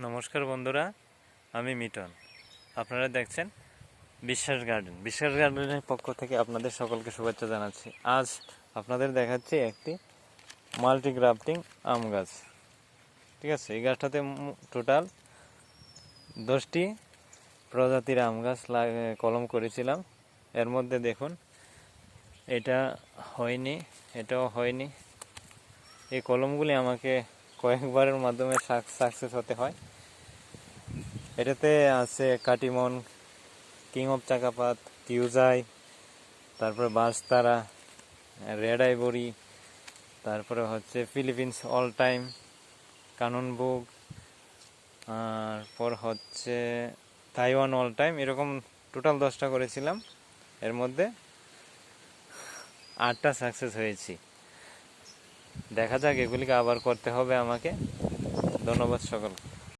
নমস্কার বন্ধুরা, আমি মিটন। আপনারা দেখছেন বিশ্বাস গার্ডেন। বিশ্বাস গার্ডেনের পক্ষ থেকে আপনাদের সকলকে শুভেচ্ছা জানাচ্ছি। আজ আপনাদের দেখাচ্ছি একটি মাল্টি গ্রাফটিং আম গাছ। ঠিক আছে, এই গাছটাতে টোটাল 10টি প্রজাতির আম গাছ কলম করেছিলাম। এর মধ্যে দেখুন, এটা হয়নি, এটাও হয়নি। এই কলমগুলি আমাকে কয়েকবারের মাধ্যমে সাকসেস হতে হয়। এটাতে আছে কাটিমন, কিং অফ চাকাপাত, কিউজাই, তারপরে বাঁশতারা, রেড আইভরি, তারপরে হচ্ছে ফিলিপিন্স অল টাইম, কাননবুক, তারপর হচ্ছে তাইওয়ান অল টাইম। এরকম টোটাল 10টা করেছিলাম। এর মধ্যে 8টা সাকসেস হয়েছি। দেখা যাক, এগুলিকে আবার করতে হবে আমাকে। ধন্যবাদ সকল।